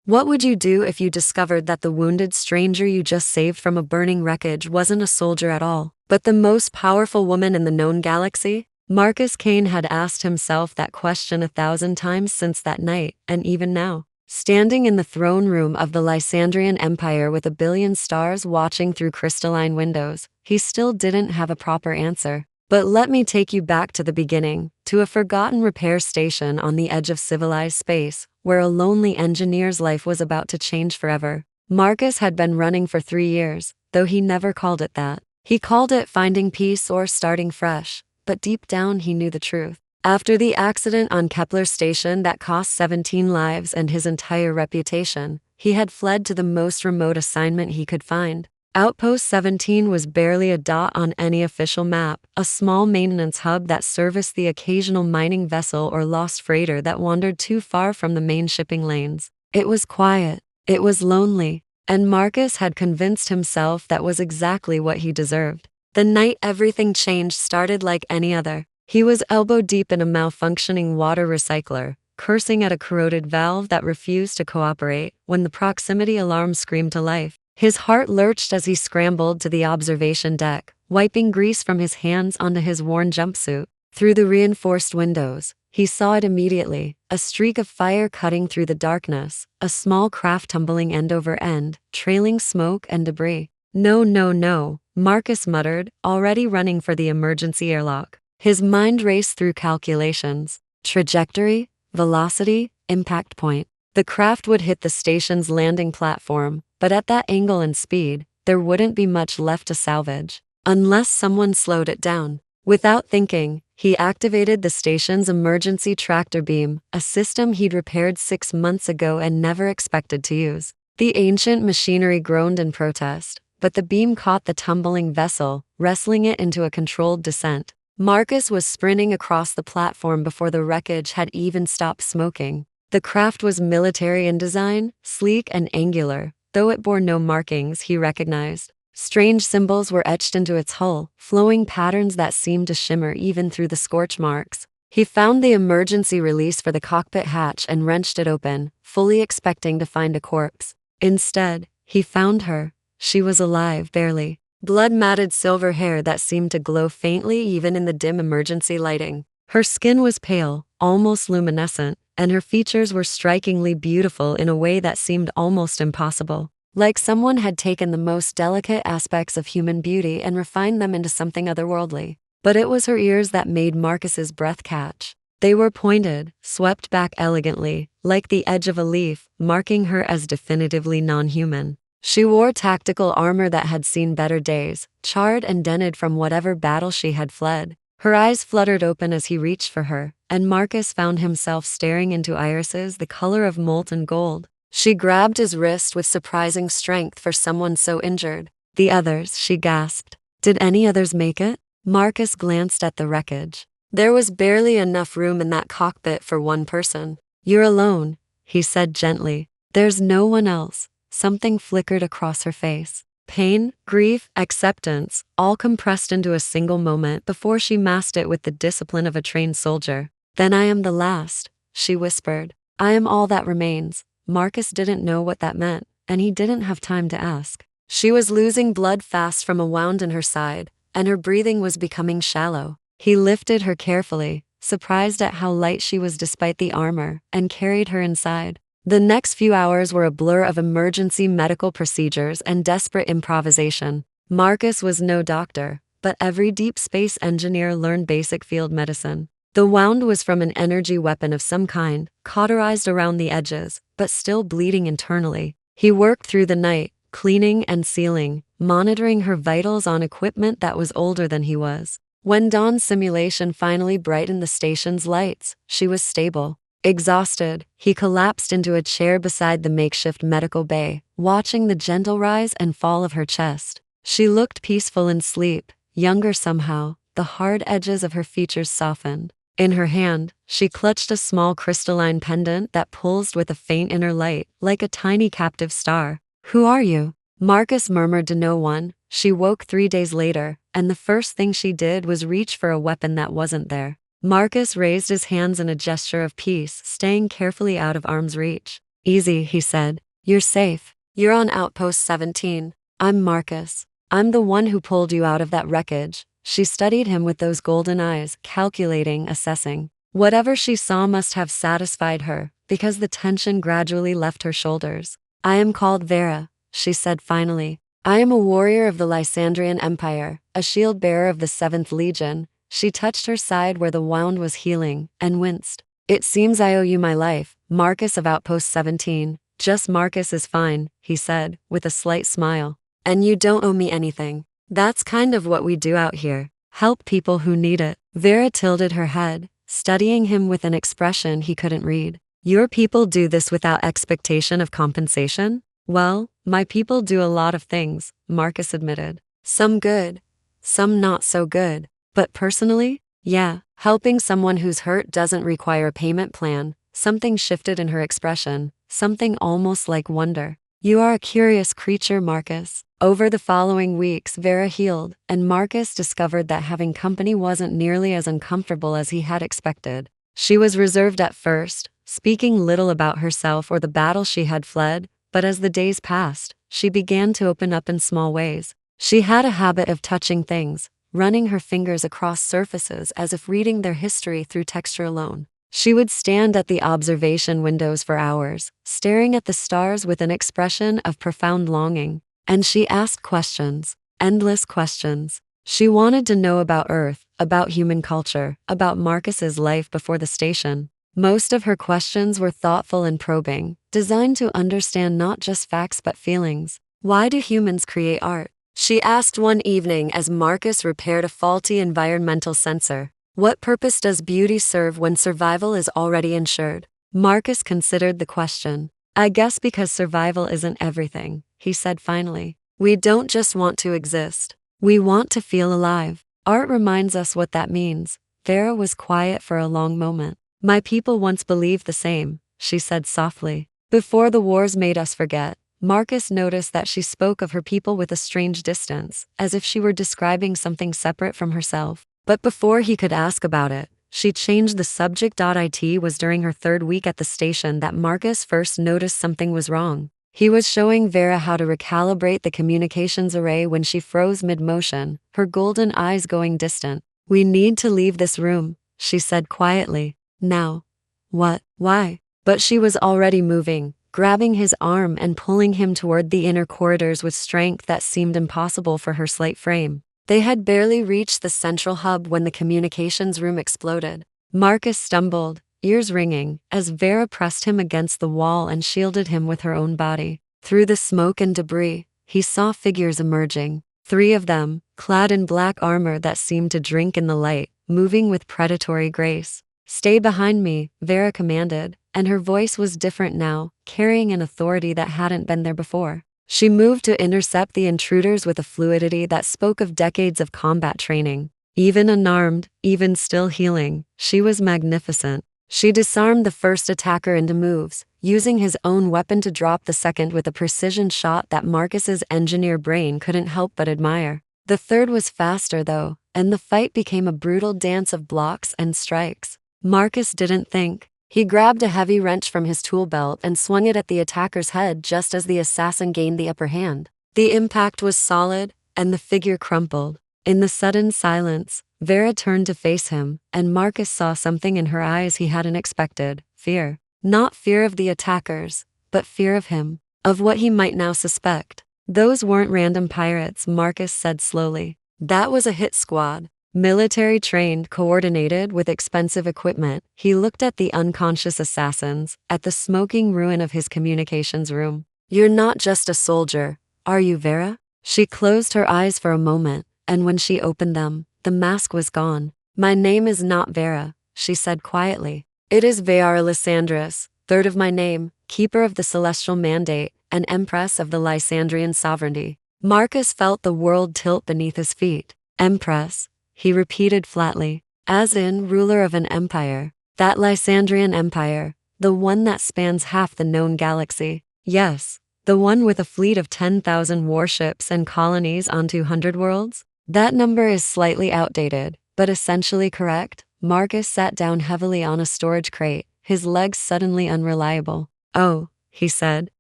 What would you do if you discovered that the wounded stranger you just saved from a burning wreckage wasn't a soldier at all, but the most powerful woman in the known galaxy? Marcus Kane had asked himself that question 1,000 times since that night, and even now, standing in the throne room of the Lysandrian Empire with a billion stars watching through crystalline windows, he still didn't have a proper answer. But let me take you back to the beginning, to a forgotten repair station on the edge of civilized space, where a lonely engineer's life was about to change forever. Marcus had been running for 3 years, though he never called it that. He called it finding peace or starting fresh, but deep down he knew the truth. After the accident on Kepler Station that cost 17 lives and his entire reputation, he had fled to the most remote assignment he could find. Outpost 17 was barely a dot on any official map, a small maintenance hub that serviced the occasional mining vessel or lost freighter that wandered too far from the main shipping lanes. It was quiet, it was lonely, and Marcus had convinced himself that was exactly what he deserved. The night everything changed started like any other. He was elbow deep in a malfunctioning water recycler, cursing at a corroded valve that refused to cooperate, when the proximity alarm screamed to life. His heart lurched as he scrambled to the observation deck, wiping grease from his hands onto his worn jumpsuit. Through the reinforced windows, he saw it immediately, a streak of fire cutting through the darkness, a small craft tumbling end over end, trailing smoke and debris. No, no, no, Marcus muttered, already running for the emergency airlock. His mind raced through calculations. Trajectory, velocity, impact point. The craft would hit the station's landing platform, but at that angle and speed, there wouldn't be much left to salvage, unless someone slowed it down. Without thinking, he activated the station's emergency tractor beam, a system he'd repaired 6 months ago and never expected to use. The ancient machinery groaned in protest, but the beam caught the tumbling vessel, wrestling it into a controlled descent. Marcus was sprinting across the platform before the wreckage had even stopped smoking. The craft was military in design, sleek and angular, though it bore no markings he recognized. Strange symbols were etched into its hull, flowing patterns that seemed to shimmer even through the scorch marks. He found the emergency release for the cockpit hatch and wrenched it open, fully expecting to find a corpse. Instead, he found her. She was alive, barely. Blood-matted silver hair that seemed to glow faintly even in the dim emergency lighting. Her skin was pale, almost luminescent, and her features were strikingly beautiful in a way that seemed almost impossible. Like someone had taken the most delicate aspects of human beauty and refined them into something otherworldly. But it was her ears that made Marcus's breath catch. They were pointed, swept back elegantly, like the edge of a leaf, marking her as definitively non-human. She wore tactical armor that had seen better days, charred and dented from whatever battle she had fled. Her eyes fluttered open as he reached for her, and Marcus found himself staring into irises the color of molten gold. She grabbed his wrist with surprising strength for someone so injured. The others, she gasped. Did any others make it? Marcus glanced at the wreckage. There was barely enough room in that cockpit for one person. You're alone, he said gently. There's no one else. Something flickered across her face. Pain, grief, acceptance, all compressed into a single moment before she masked it with the discipline of a trained soldier. Then I am the last, she whispered. I am all that remains. Marcus didn't know what that meant, and he didn't have time to ask. She was losing blood fast from a wound in her side, and her breathing was becoming shallow. He lifted her carefully, surprised at how light she was despite the armor, and carried her inside. The next few hours were a blur of emergency medical procedures and desperate improvisation. Marcus was no doctor, but every deep space engineer learned basic field medicine. The wound was from an energy weapon of some kind, cauterized around the edges, but still bleeding internally. He worked through the night, cleaning and sealing, monitoring her vitals on equipment that was older than he was. When dawn's simulation finally brightened the station's lights, she was stable. Exhausted, he collapsed into a chair beside the makeshift medical bay, watching the gentle rise and fall of her chest. She looked peaceful in sleep, younger somehow, the hard edges of her features softened. In her hand, she clutched a small crystalline pendant that pulsed with a faint inner light, like a tiny captive star. Who are you? Marcus murmured to no one. She woke 3 days later, and the first thing she did was reach for a weapon that wasn't there. Marcus raised his hands in a gesture of peace, staying carefully out of arm's reach. Easy, he said. You're safe. You're on Outpost 17. I'm Marcus. I'm the one who pulled you out of that wreckage. She studied him with those golden eyes, calculating, assessing. Whatever she saw must have satisfied her, because the tension gradually left her shoulders. I am called Vera, she said finally. I am a warrior of the Lysandrian Empire, a shield bearer of the 7th Legion. She touched her side where the wound was healing, and winced. It seems I owe you my life, Marcus of Outpost 17. Just Marcus is fine, he said, with a slight smile. And you don't owe me anything. That's kind of what we do out here. Help people who need it. Vera tilted her head, studying him with an expression he couldn't read. Your people do this without expectation of compensation? Well, my people do a lot of things, Marcus admitted. Some good, some not so good. But personally, yeah, helping someone who's hurt doesn't require a payment plan. Something shifted in her expression, something almost like wonder. You are a curious creature, Marcus. Over the following weeks, Vera healed, and Marcus discovered that having company wasn't nearly as uncomfortable as he had expected. She was reserved at first, speaking little about herself or the battle she had fled, but as the days passed, she began to open up in small ways. She had a habit of touching things, running her fingers across surfaces as if reading their history through texture alone. She would stand at the observation windows for hours, staring at the stars with an expression of profound longing. And she asked questions, endless questions. She wanted to know about Earth, about human culture, about Marcus's life before the station. Most of her questions were thoughtful and probing, designed to understand not just facts but feelings. Why do humans create art? She asked one evening as Marcus repaired a faulty environmental sensor. What purpose does beauty serve when survival is already ensured? Marcus considered the question. I guess because survival isn't everything, he said finally. We don't just want to exist. We want to feel alive. Art reminds us what that means. Vera was quiet for a long moment. My people once believed the same, she said softly. Before the wars made us forget. Marcus noticed that she spoke of her people with a strange distance, as if she were describing something separate from herself. But before he could ask about it, she changed the subject. It was during her 3rd week at the station that Marcus first noticed something was wrong. He was showing Vera how to recalibrate the communications array when she froze mid-motion, her golden eyes going distant. We need to leave this room, she said quietly. Now. What? Why? But she was already moving, grabbing his arm and pulling him toward the inner corridors with strength that seemed impossible for her slight frame. They had barely reached the central hub when the communications room exploded. Marcus stumbled, ears ringing, as Vera pressed him against the wall and shielded him with her own body. Through the smoke and debris, he saw figures emerging. 3 of them, clad in black armor that seemed to drink in the light, moving with predatory grace. Stay behind me, Vera commanded, and her voice was different now, carrying an authority that hadn't been there before. She moved to intercept the intruders with a fluidity that spoke of decades of combat training. Even unarmed, even still healing, she was magnificent. She disarmed the first attacker into moves, using his own weapon to drop the second with a precision shot that Marcus's engineer brain couldn't help but admire. The third was faster though, and the fight became a brutal dance of blocks and strikes. Marcus didn't think. He grabbed a heavy wrench from his tool belt and swung it at the attacker's head just as the assassin gained the upper hand. The impact was solid, and the figure crumpled. In the sudden silence, Vera turned to face him, and Marcus saw something in her eyes he hadn't expected. Fear. Not fear of the attackers, but fear of him, of what he might now suspect. Those weren't random pirates, Marcus said slowly. That was a hit squad. Military trained, coordinated with expensive equipment. He looked at the unconscious assassins, at the smoking ruin of his communications room. You're not just a soldier, are you, Vera? She closed her eyes for a moment, and when she opened them, the mask was gone. My name is not Vera, she said quietly. It is Vera Lysandris, 3rd of my name, keeper of the celestial mandate, and empress of the Lysandrian Sovereignty. Marcus felt the world tilt beneath his feet. Empress, he repeated flatly, as in ruler of an empire. That Lysandrian Empire, the one that spans half the known galaxy. Yes, the one with a fleet of 10,000 warships and colonies on 200 worlds? That number is slightly outdated, but essentially correct. Marcus sat down heavily on a storage crate, his legs suddenly unreliable. Oh, he said.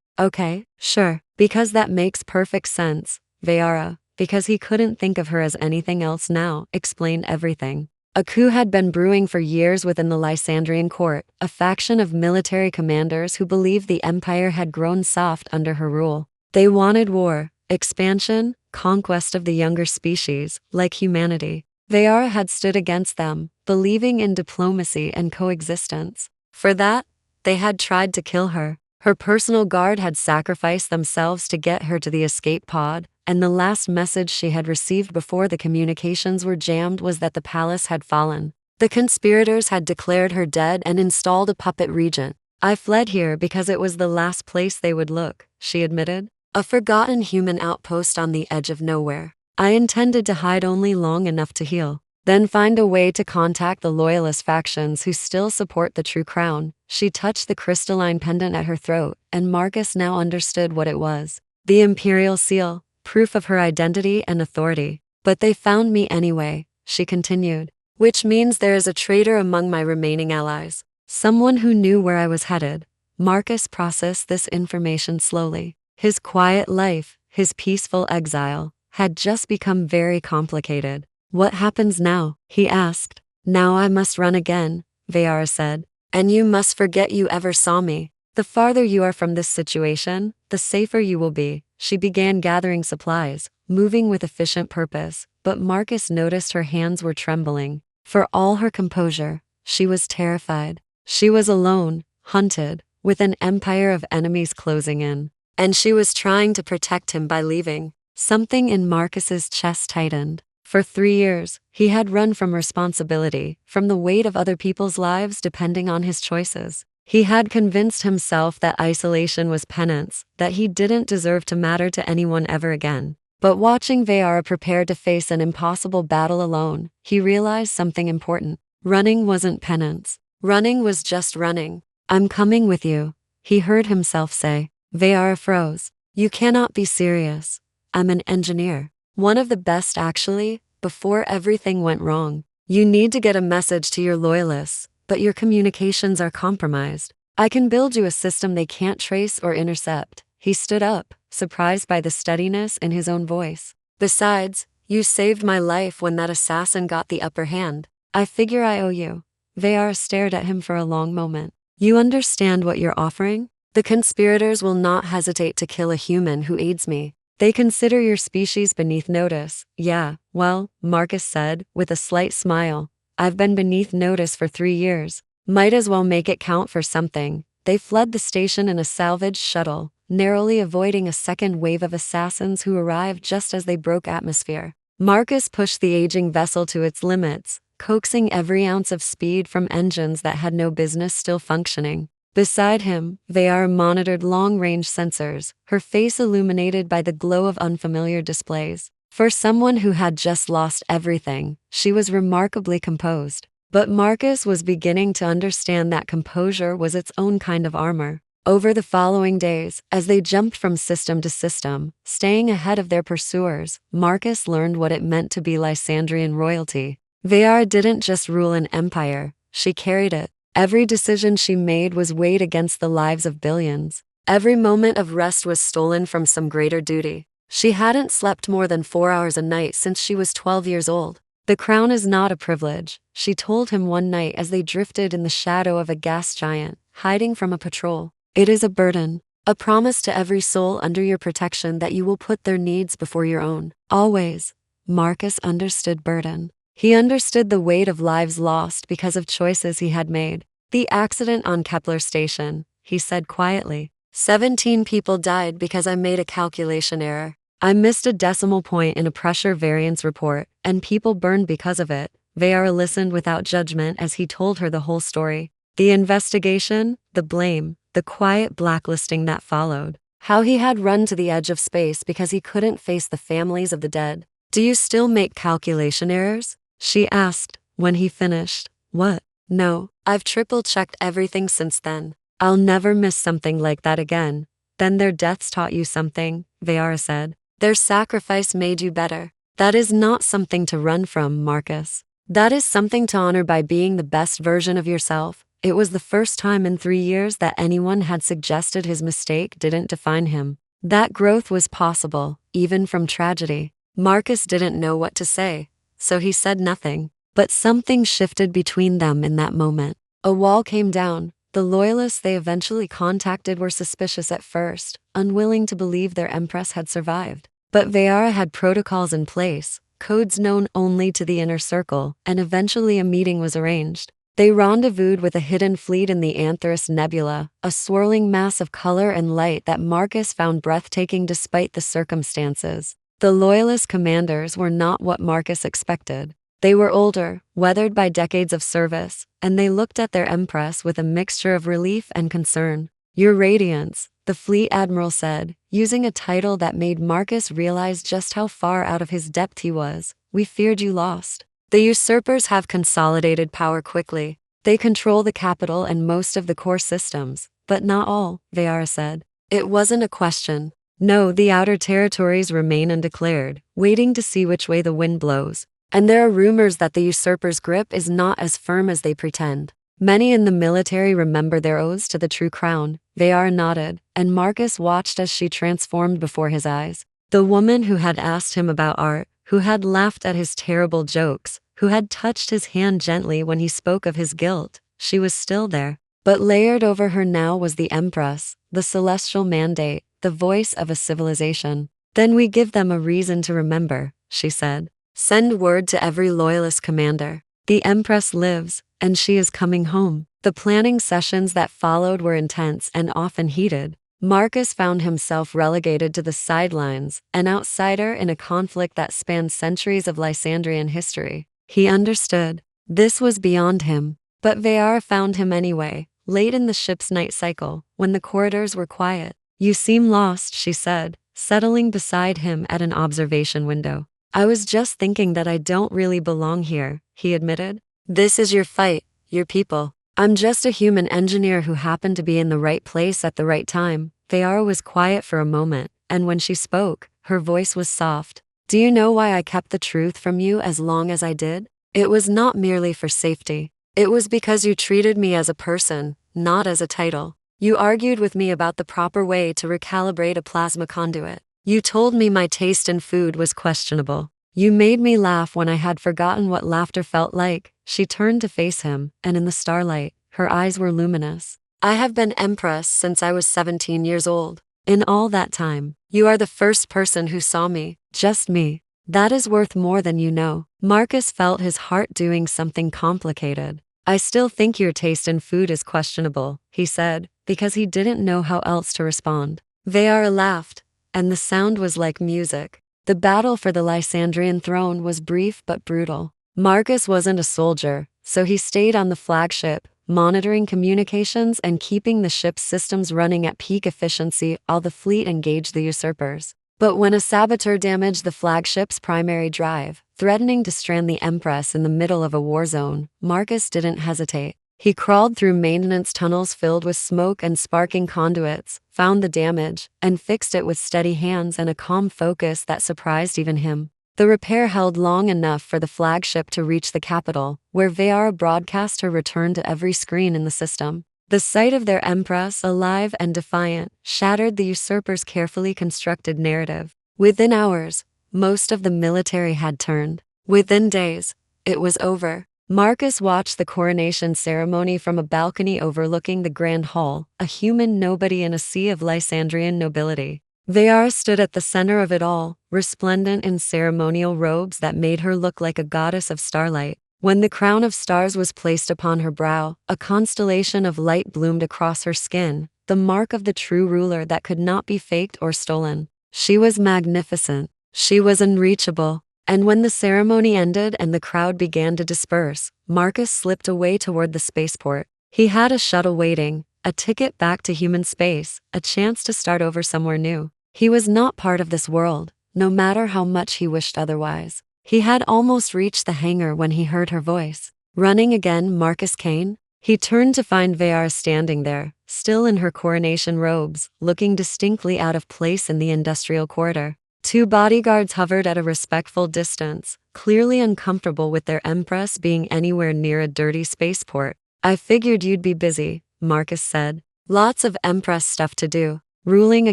Okay, sure, because that makes perfect sense. Veyara, because he couldn't think of her as anything else now, explained everything. A coup had been brewing for years within the Lysandrian court, a faction of military commanders who believed the empire had grown soft under her rule. They wanted war, expansion, conquest of the younger species, like humanity. Veyara had stood against them, believing in diplomacy and coexistence. For that, they had tried to kill her. Her personal guard had sacrificed themselves to get her to the escape pod, and the last message she had received before the communications were jammed was that the palace had fallen. The conspirators had declared her dead and installed a puppet regent. I fled here because it was the last place they would look, she admitted. A forgotten human outpost on the edge of nowhere. I intended to hide only long enough to heal, then find a way to contact the loyalist factions who still support the true crown. She touched the crystalline pendant at her throat, and Marcus now understood what it was. The imperial seal, proof of her identity and authority. But they found me anyway, she continued. Which means there is a traitor among my remaining allies. Someone who knew where I was headed. Marcus processed this information slowly. His quiet life, his peaceful exile, had just become very complicated. What happens now? He asked. Now I must run again, Veyara said. And you must forget you ever saw me. The farther you are from this situation, the safer you will be. She began gathering supplies, moving with efficient purpose, but Marcus noticed her hands were trembling. For all her composure, she was terrified. She was alone, hunted, with an empire of enemies closing in. And she was trying to protect him by leaving. Something in Marcus's chest tightened. For 3 years, he had run from responsibility, from the weight of other people's lives depending on his choices. He had convinced himself that isolation was penance, that he didn't deserve to matter to anyone ever again. But watching Veyara prepare to face an impossible battle alone, he realized something important. Running wasn't penance. Running was just running. I'm coming with you, he heard himself say. Veyara froze. You cannot be serious. I'm an engineer. One of the best actually, before everything went wrong. You need to get a message to your loyalists, but your communications are compromised. I can build you a system they can't trace or intercept. He stood up, surprised by the steadiness in his own voice. Besides, you saved my life when that assassin got the upper hand. I figure I owe you. Veyara stared at him for a long moment. You understand what you're offering? The conspirators will not hesitate to kill a human who aids me. They consider your species beneath notice. Yeah, well, Marcus said, with a slight smile. I've been beneath notice for 3 years. Might as well make it count for something. They fled the station in a salvaged shuttle, narrowly avoiding a second wave of assassins who arrived just as they broke atmosphere. Marcus pushed the aging vessel to its limits, coaxing every ounce of speed from engines that had no business still functioning. Beside him, Veyara monitored long-range sensors, her face illuminated by the glow of unfamiliar displays. For someone who had just lost everything, she was remarkably composed. But Marcus was beginning to understand that composure was its own kind of armor. Over the following days, as they jumped from system to system, staying ahead of their pursuers, Marcus learned what it meant to be Lysandrian royalty. Veyara didn't just rule an empire, she carried it. Every decision she made was weighed against the lives of billions. Every moment of rest was stolen from some greater duty. She hadn't slept more than 4 hours a night since she was 12 years old. The crown is not a privilege, she told him one night as they drifted in the shadow of a gas giant, hiding from a patrol. It is a burden, a promise to every soul under your protection that you will put their needs before your own. Always. Marcus understood burden. He understood the weight of lives lost because of choices he had made. The accident on Kepler Station, he said quietly. 17 people died because I made a calculation error. I missed a decimal point in a pressure variance report, and people burned because of it. Veyara listened without judgment as he told her the whole story. The investigation, the blame, the quiet blacklisting that followed. How he had run to the edge of space because he couldn't face the families of the dead. Do you still make calculation errors? She asked, when he finished. What? No, I've triple-checked everything since then. I'll never miss something like that again. Then their deaths taught you something, Veyara said. Their sacrifice made you better. That is not something to run from, Marcus. That is something to honor by being the best version of yourself. It was the first time in 3 years that anyone had suggested his mistake didn't define him. That growth was possible, even from tragedy. Marcus didn't know what to say, so he said nothing. But something shifted between them in that moment. A wall came down. The loyalists they eventually contacted were suspicious at first, unwilling to believe their empress had survived. But Veara had protocols in place, codes known only to the inner circle, and eventually a meeting was arranged. They rendezvoused with a hidden fleet in the Anthrax Nebula, a swirling mass of color and light that Marcus found breathtaking despite the circumstances. The Loyalist commanders were not what Marcus expected. They were older, weathered by decades of service, and they looked at their empress with a mixture of relief and concern. "Your Radiance," the fleet admiral said, using a title that made Marcus realize just how far out of his depth he was. "We feared you lost." The usurpers have consolidated power quickly. They control the capital and most of the core systems, but not all, Veara said. It wasn't a question. No, the outer territories remain undeclared, waiting to see which way the wind blows. And there are rumors that the usurpers' grip is not as firm as they pretend. Many in the military remember their oaths to the true crown. Veara nodded, and Marcus watched as she transformed before his eyes. The woman who had asked him about art, who had laughed at his terrible jokes, who had touched his hand gently when he spoke of his guilt, she was still there. But layered over her now was the Empress, the celestial mandate, the voice of a civilization. "Then we give them a reason to remember," she said. "Send word to every loyalist commander. The Empress lives, and she is coming home." The planning sessions that followed were intense and often heated. Marcus found himself relegated to the sidelines, an outsider in a conflict that spanned centuries of Lysandrian history. He understood. This was beyond him. But Veara found him anyway, late in the ship's night cycle, when the corridors were quiet. "You seem lost," she said, settling beside him at an observation window. "I was just thinking that I don't really belong here," he admitted. "This is your fight, your people. I'm just a human engineer who happened to be in the right place at the right time." Veara was quiet for a moment, and when she spoke, her voice was soft. "Do you know why I kept the truth from you as long as I did? It was not merely for safety. It was because you treated me as a person, not as a title. You argued with me about the proper way to recalibrate a plasma conduit. You told me my taste in food was questionable. You made me laugh when I had forgotten what laughter felt like." She turned to face him, and in the starlight, her eyes were luminous. "I have been Empress since I was 17 years old. In all that time, you are the first person who saw me, just me. That is worth more than you know." Marcus felt his heart doing something complicated. "I still think your taste in food is questionable," he said, because he didn't know how else to respond. Veara laughed, and the sound was like music. The battle for the Lysandrian throne was brief but brutal. Marcus wasn't a soldier, so he stayed on the flagship, monitoring communications and keeping the ship's systems running at peak efficiency while the fleet engaged the usurpers. But when a saboteur damaged the flagship's primary drive, threatening to strand the Empress in the middle of a war zone, Marcus didn't hesitate. He crawled through maintenance tunnels filled with smoke and sparking conduits, found the damage, and fixed it with steady hands and a calm focus that surprised even him. The repair held long enough for the flagship to reach the capital, where Veara broadcast her return to every screen in the system. The sight of their Empress, alive and defiant, shattered the usurpers' carefully constructed narrative. Within hours, most of the military had turned. Within days, it was over. Marcus watched the coronation ceremony from a balcony overlooking the Grand Hall, a human nobody in a sea of Lysandrian nobility. Veara stood at the center of it all, resplendent in ceremonial robes that made her look like a goddess of starlight. When the crown of stars was placed upon her brow, a constellation of light bloomed across her skin, the mark of the true ruler that could not be faked or stolen. She was magnificent. She was unreachable. And when the ceremony ended and the crowd began to disperse, Marcus slipped away toward the spaceport. He had a shuttle waiting, a ticket back to human space, a chance to start over somewhere new. He was not part of this world, no matter how much he wished otherwise. He had almost reached the hangar when he heard her voice. "Running again, Marcus Kane?" He turned to find Veara standing there, still in her coronation robes, looking distinctly out of place in the industrial corridor. Two bodyguards hovered at a respectful distance, clearly uncomfortable with their Empress being anywhere near a dirty spaceport. I figured you'd be busy, Marcus said. Lots of Empress stuff to do. Ruling a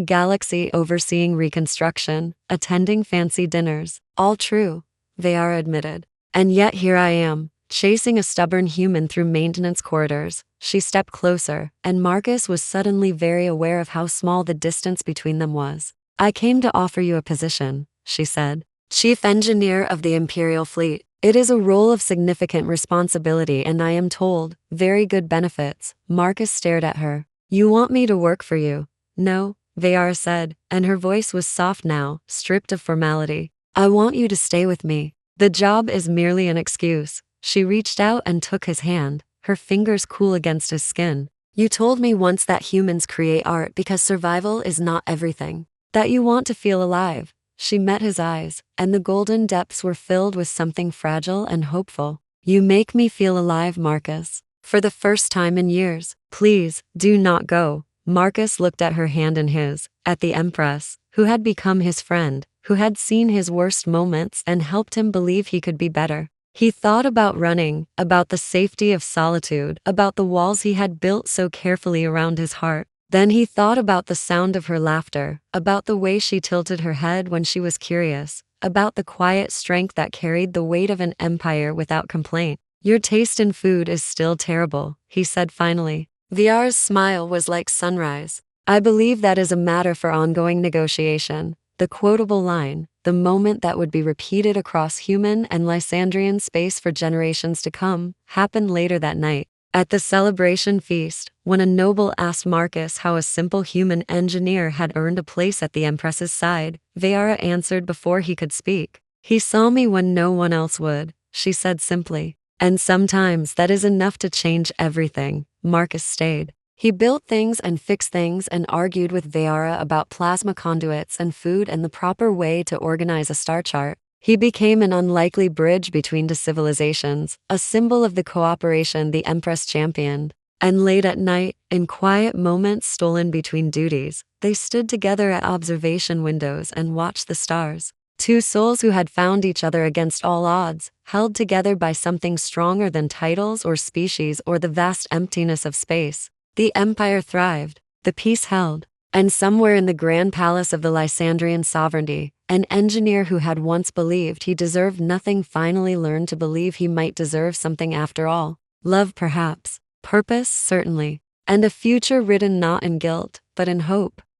galaxy, overseeing reconstruction, attending fancy dinners. All true, Veyara admitted. And yet here I am, chasing a stubborn human through maintenance corridors. She stepped closer, and Marcus was suddenly very aware of how small the distance between them was. I came to offer you a position, she said. Chief Engineer of the Imperial Fleet. It is a role of significant responsibility and I am told, very good benefits. Marcus stared at her. You want me to work for you? No, Veyara said, and her voice was soft now, stripped of formality. I want you to stay with me. The job is merely an excuse. She reached out and took his hand, her fingers cool against his skin. You told me once that humans create art because survival is not everything. That you want to feel alive. She met his eyes, and the golden depths were filled with something fragile and hopeful. You make me feel alive, Marcus. For the first time in years. Please, do not go. Marcus looked at her hand in his, at the Empress, who had become his friend, who had seen his worst moments and helped him believe he could be better. He thought about running, about the safety of solitude, about the walls he had built so carefully around his heart. Then he thought about the sound of her laughter, about the way she tilted her head when she was curious, about the quiet strength that carried the weight of an empire without complaint. Your taste in food is still terrible, he said finally. Veyara's smile was like sunrise. I believe that is a matter for ongoing negotiation. The quotable line, the moment that would be repeated across human and Lysandrian space for generations to come, happened later that night. At the celebration feast, when a noble asked Marcus how a simple human engineer had earned a place at the Empress's side, Veyara answered before he could speak. He saw me when no one else would, she said simply. And sometimes that is enough to change everything. Marcus stayed. He built things and fixed things and argued with Veyara about plasma conduits and food and the proper way to organize a star chart. He became an unlikely bridge between two civilizations, a symbol of the cooperation the Empress championed. And late at night, in quiet moments stolen between duties, they stood together at observation windows and watched the stars. Two souls who had found each other against all odds, held together by something stronger than titles or species or the vast emptiness of space. The empire thrived, the peace held, and somewhere in the grand palace of the Lysandrian Sovereignty, an engineer who had once believed he deserved nothing finally learned to believe he might deserve something after all. Love perhaps, purpose certainly, and a future written not in guilt, but in hope.